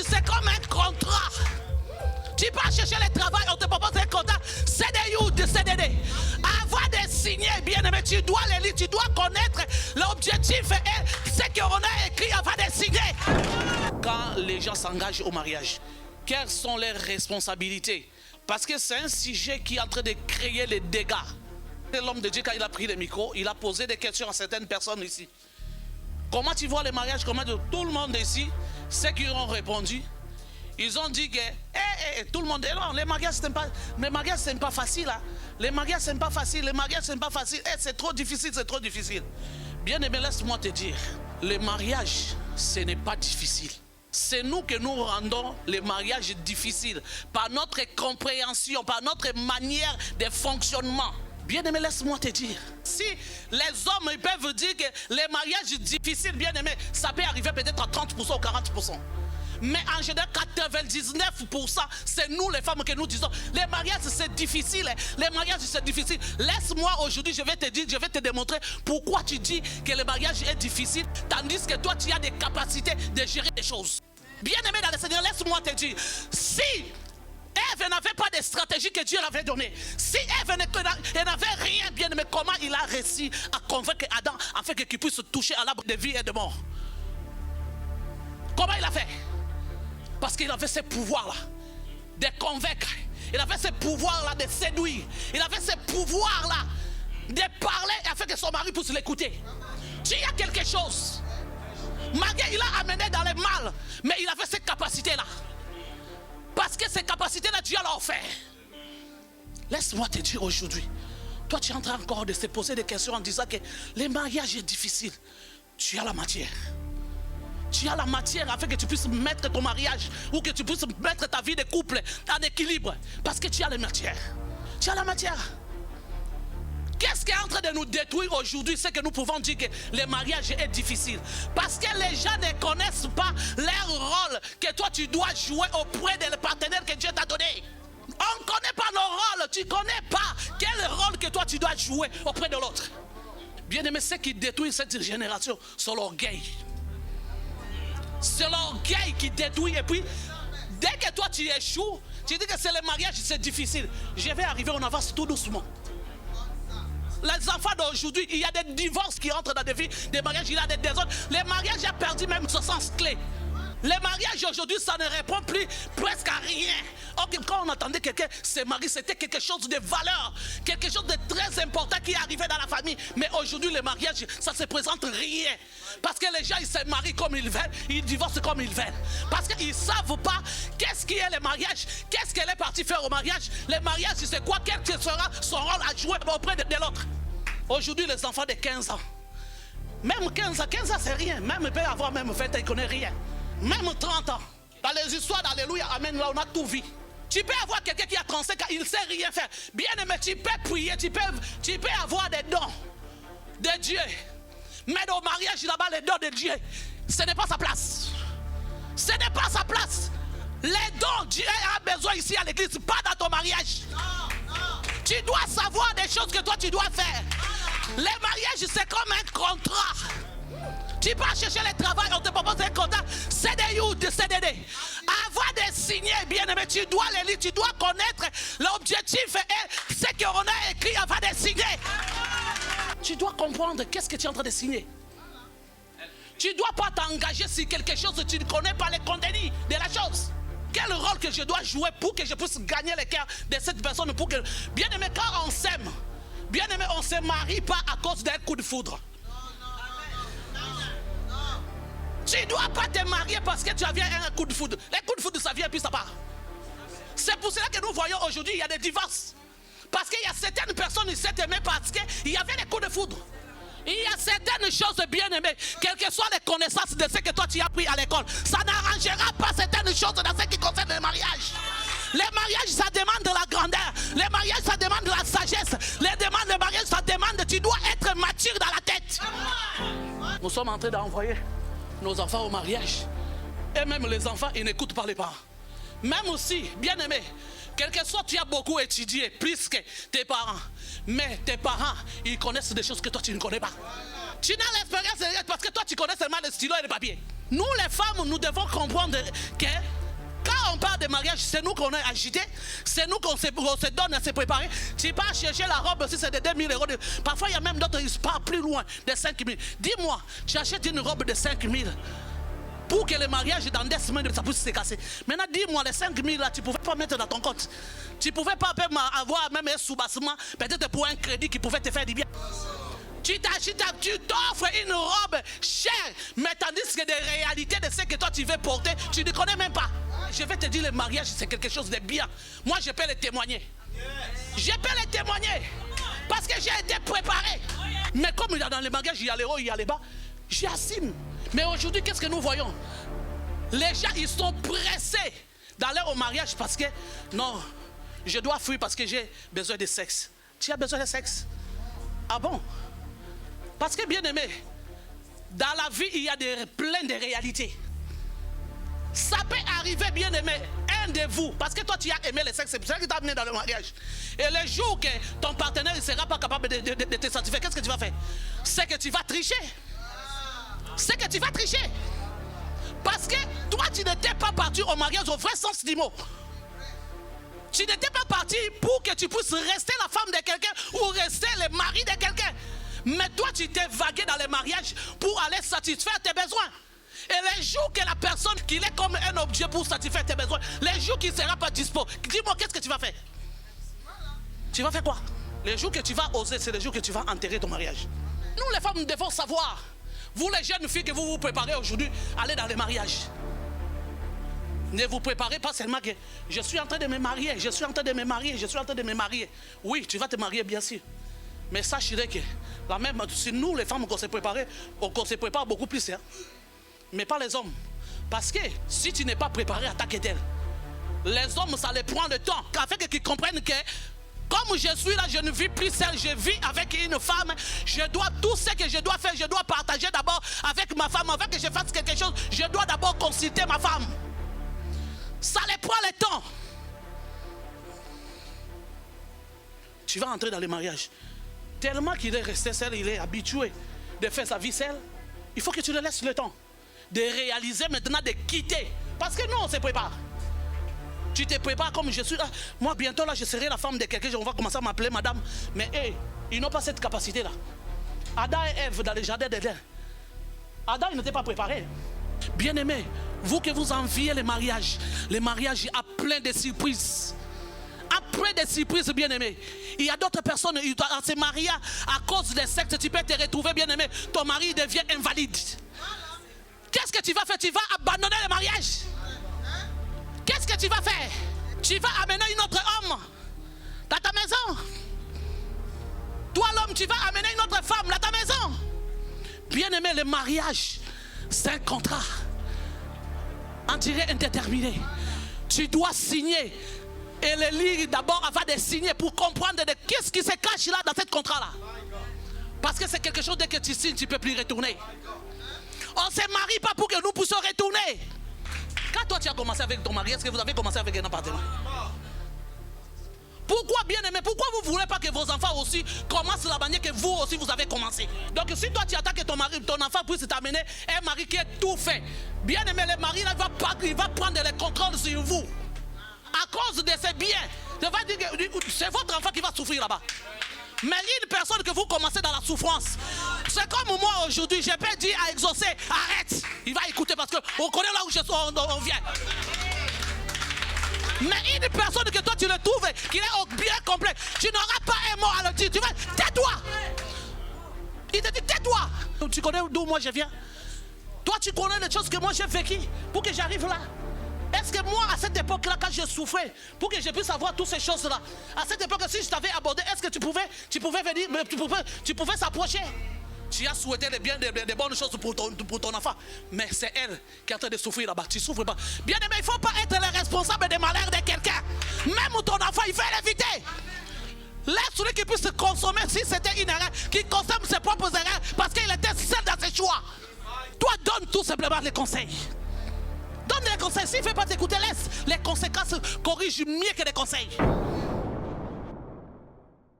c'est comme un contrat. Tu pars chercher le travail, on te propose un contrat, CDI ou de CDD. Avant de signer, bien aimé, tu dois le lire, tu dois connaître l'objectif et ce qu'on a écrit avant de signer. Quand les gens s'engagent au mariage, quelles sont leurs responsabilités? Parce que c'est un sujet qui est en train de créer les dégâts. L'homme de Dieu, quand il a pris le micro, il a posé des questions à certaines personnes ici. Comment tu vois les mariages? Comment tout le monde ici, ceux qui ont répondu, ils ont dit que tout le monde est là. Les mariages, c'est pas facile. Hein? Les mariages, c'est pas facile. Les mariages, c'est pas facile. C'est trop difficile, c'est trop difficile. Bien aimé, laisse-moi te dire, le mariage, ce n'est pas difficile. C'est nous que nous rendons les mariages difficiles par notre compréhension, par notre manière de fonctionnement. Bien aimé, laisse-moi te dire, si les hommes ils peuvent dire que les mariages difficiles, bien aimé, ça peut arriver peut-être à 30% ou 40%. Mais en général, 99%, c'est nous les femmes que nous disons, les mariages c'est difficile, les mariages c'est difficile. Laisse-moi aujourd'hui, je vais te dire, je vais te démontrer pourquoi tu dis que le mariage est difficile, tandis que toi tu as des capacités de gérer des choses. Bien aimé dans le Seigneur, laisse-moi te dire, si Ève n'avait pas de stratégie que Dieu avait donnée, si Ève n'avait rien, bien aimé, comment il a réussi à convaincre Adam afin qu'il puisse toucher à l'arbre de vie et de mort? Comment il a fait? Parce qu'il avait ce pouvoir-là de convaincre. Il avait ce pouvoir-là de séduire. Il avait ce pouvoir-là de parler afin que son mari puisse l'écouter. Tu as quelque chose. Malgré il a amené dans le mal, mais il avait cette capacité-là. Parce que ces capacités-là, Dieu l'a offert. Laisse-moi te dire aujourd'hui, toi tu es en train encore de se poser des questions en disant que le mariage est difficile. Tu as la matière. Tu as la matière afin que tu puisses mettre ton mariage ou que tu puisses mettre ta vie de couple en équilibre. Parce que tu as la matière. Tu as la matière. Qu'est-ce qui est en train de nous détruire aujourd'hui? C'est que nous pouvons dire que le mariage est difficile. Parce que les gens ne connaissent pas leur rôle que toi tu dois jouer auprès des partenaires que Dieu t'a donné. On ne connaît pas nos rôles. Tu ne connais pas quel rôle que toi tu dois jouer auprès de l'autre. Bien aimé, ce qui détruit cette génération, c'est l'orgueil. C'est l'orgueil qui détruit. Et puis, dès que toi tu échoues, tu dis que c'est le mariage, c'est difficile. Je vais arriver, on avance tout doucement. Les enfants d'aujourd'hui, il y a des divorces qui entrent dans des vies, des mariages, il y a des désordres. Les mariages ont perdu même ce sens clé. Les mariages aujourd'hui, ça ne répond plus presque à rien. Or, quand on entendait quelqu'un se marier, c'était quelque chose de valeur, quelque chose de très important qui arrivait dans la famille. Mais aujourd'hui, le mariage, ça se présente rien. Parce que les gens, ils se marient comme ils veulent, ils divorcent comme ils veulent. Parce qu'ils ne savent pas qu'est-ce qui est le mariage, qu'est-ce qu'elle est partie faire au mariage. Le mariage, c'est quoi, quel sera son rôle à jouer auprès de l'autre. Aujourd'hui, les enfants de 15 ans, même 15 ans c'est rien. Même il peut avoir même 20 ans, il ne connaît rien. Même 30 ans. Dans les histoires d'Alléluia, Amen, là on a tout vu. Tu peux avoir quelqu'un qui a 35 ans, il ne sait rien faire. Bien aimé, tu peux prier, tu peux avoir des dons de Dieu. Mais au mariage là-bas, les dons de Dieu, ce n'est pas sa place. Ce n'est pas sa place. Les dons, Dieu a besoin ici à l'église, pas dans ton mariage. Tu dois savoir des choses que toi tu dois faire. Les mariages, c'est comme un contrat. Tu pars chercher le travail, on te propose un contrat, CDI ou de CDD. Avant de signer, bien aimé, tu dois le lire, tu dois connaître l'objectif et ce qu'on a écrit avant de signer. Tu dois comprendre qu'est-ce que tu es en train de signer. Tu ne dois pas t'engager sur quelque chose que tu ne connais pas le contenu de la chose. Quel rôle que je dois jouer pour que je puisse gagner le cœur de cette personne pour que... Bien aimé, quand on s'aime, bien aimé, on ne se marie pas à cause d'un coup de foudre. Tu ne dois pas te marier parce que tu as vu un coup de foudre. Les coups de foudre, ça vient et puis ça part. C'est pour cela que nous voyons aujourd'hui, il y a des divorces. Parce qu'il y a certaines personnes qui s'est aimées parce qu'il y avait des coups de foudre. Il y a certaines choses bien aimées, quelles que soient les connaissances de ce que toi tu as appris à l'école, ça n'arrangera pas certaines choses dans ce qui concerne le mariage. Les mariages, ça demande de la grandeur. Les mariages, ça demande de la sagesse. Les mariages, ça demande, tu dois être mature dans la tête. Nous sommes en train d'envoyer nos enfants au mariage. Et même les enfants, ils n'écoutent pas les parents. Même aussi, bien aimé, quelque soit tu as beaucoup étudié, plus que tes parents. Mais tes parents, ils connaissent des choses que toi tu ne connais pas. Tu n'as l'expérience parce que toi tu connais seulement le stylo et le papier. Nous les femmes, nous devons comprendre que on parle de mariage, c'est nous qu'on est agité, c'est nous qu'on se donne à se préparer. Tu pars chercher la robe, si c'est de 2000 euros. Parfois, il y a même d'autres, ils partent plus loin de 5000. Dis-moi, tu achètes une robe de 5000 pour que le mariage dans 10 semaines, ça puisse se casser. Maintenant, dis-moi, les 5000 là, tu ne pouvais pas mettre dans ton compte. Tu ne pouvais pas avoir même un sous-bassement, peut-être pour un crédit qui pouvait te faire du bien. Tu t'offres une robe chère, mais tandis que des réalités de ce que toi tu veux porter, tu ne connais même pas. Je vais te dire, le mariage c'est quelque chose de bien. Moi je peux le témoigner. Je peux le témoigner. Parce que j'ai été préparé. Mais comme il y a dans le mariage, il y a les hauts, il y a les bas, j'assume. Mais aujourd'hui, qu'est-ce que nous voyons? Les gens, ils sont pressés d'aller au mariage parce que, non, je dois fuir parce que j'ai besoin de sexe. Tu as besoin de sexe? Ah bon? Parce que, bien aimé, dans la vie, il y a plein de réalités. Ça peut arriver, bien aimé, un de vous, parce que toi, tu as aimé le sexe, c'est ça qui t'a amené dans le mariage. Et le jour que ton partenaire ne sera pas capable de te satisfaire, qu'est-ce que tu vas faire? C'est que tu vas tricher. C'est que tu vas tricher. Parce que toi, tu n'étais pas parti au mariage au vrai sens du mot. Tu n'étais pas parti pour que tu puisses rester la femme de quelqu'un ou rester le mari de quelqu'un. Mais toi, tu t'es vagué dans le mariage pour aller satisfaire tes besoins. Et les jours que la personne qu'il est comme un objet pour satisfaire tes besoins, les jours qu'il ne sera pas dispo, dis-moi, qu'est-ce que tu vas faire? Tu vas faire quoi? Les jours que tu vas oser, c'est les jours que tu vas enterrer ton mariage. Nous, les femmes, nous devons savoir. Vous, les jeunes filles que vous vous préparez aujourd'hui, allez dans le mariage. Ne vous préparez pas seulement que je suis en train de me marier, je suis en train de me marier, je suis en train de me marier. Oui, tu vas te marier, bien sûr. Mais sachez que la même, c'est nous les femmes qu'on se prépare beaucoup plus. Hein? Mais pas les hommes. Parce que si tu n'es pas préparé, attaque-t-elle. Les hommes, ça les prend le temps. Afin qu'ils comprennent que comme je suis là, je ne vis plus seul, je vis avec une femme. Je dois tout ce que je dois faire, je dois partager d'abord avec ma femme. Avant que je fasse quelque chose, je dois d'abord consulter ma femme. Ça les prend le temps. Tu vas entrer dans le mariage. Tellement qu'il est resté seul, il est habitué de faire sa vie seul. Il faut que tu le laisses le temps de réaliser maintenant, de quitter. Parce que nous, on se prépare. Tu te prépares comme je suis là. Moi, bientôt, là, je serai la femme de quelqu'un. On va commencer à m'appeler madame. Mais hey, ils n'ont pas cette capacité-là. Adam et Ève dans le jardin d'Éden. Adam, il n'était pas préparé. Bien-aimé, vous que vous enviez les mariages a plein de surprises. Après des surprises, bien-aimé. Il y a d'autres personnes qui doivent se marier à cause des sectes. Tu peux te retrouver, bien-aimé. Ton mari devient invalide. Qu'est-ce que tu vas faire? Tu vas abandonner le mariage. Qu'est-ce que tu vas faire? Tu vas amener un autre homme dans ta maison. Toi, l'homme, tu vas amener une autre femme dans ta maison. Bien-aimé, le mariage, c'est un contrat en durée indéterminée. Tu dois signer. Et le lire d'abord avant de signer pour comprendre de qu'est-ce qui se cache là dans ce contrat-là. Parce que c'est quelque chose, dès que tu signes, tu ne peux plus retourner. On ne se marie pas pour que nous puissions retourner. Quand toi tu as commencé avec ton mari, est-ce que vous avez commencé avec un appartement? Pourquoi, bien aimé, pourquoi vous ne voulez pas que vos enfants aussi commencent la manière que vous aussi vous avez commencé? Donc si toi tu attends que ton enfant puisse t'amener un mari qui est tout fait, bien aimé, le mari là, il va prendre le contrôle sur vous. À cause de ses biens, c'est votre enfant qui va souffrir là-bas. Mais une personne que vous commencez dans la souffrance, c'est comme moi aujourd'hui, je peux dire à Exaucé, arrête. Il va écouter parce qu'on connaît là où on vient. Mais une personne que toi tu le trouves, qu'il est bien complet, tu n'auras pas un mot à le dire. Tu vas, tais-toi. Il te dit, tais-toi. Tu connais d'où moi je viens? Toi tu connais les choses que moi j'ai vécues pour que j'arrive là. Est-ce que moi, à cette époque-là, quand je souffrais, pour que je puisse avoir toutes ces choses-là, à cette époque, si je t'avais abordé, est-ce que tu pouvais venir, tu pouvais s'approcher? Tu as souhaité les bien, des bonnes choses pour ton enfant, mais c'est elle qui est en train de souffrir là-bas. Tu ne souffres pas. Bien aimé, il ne faut pas être le responsable des malheurs de quelqu'un. Même ton enfant, il faut l'éviter. Laisse celui qui puisse consommer, si c'était une erreur, qui consomme ses propres erreurs, parce qu'il était seul dans ses choix. Toi, donne tout simplement les conseils. Donne les conseils. S'il ne fait pas t'écouter, laisse. Les conséquences corrigent mieux que les conseils.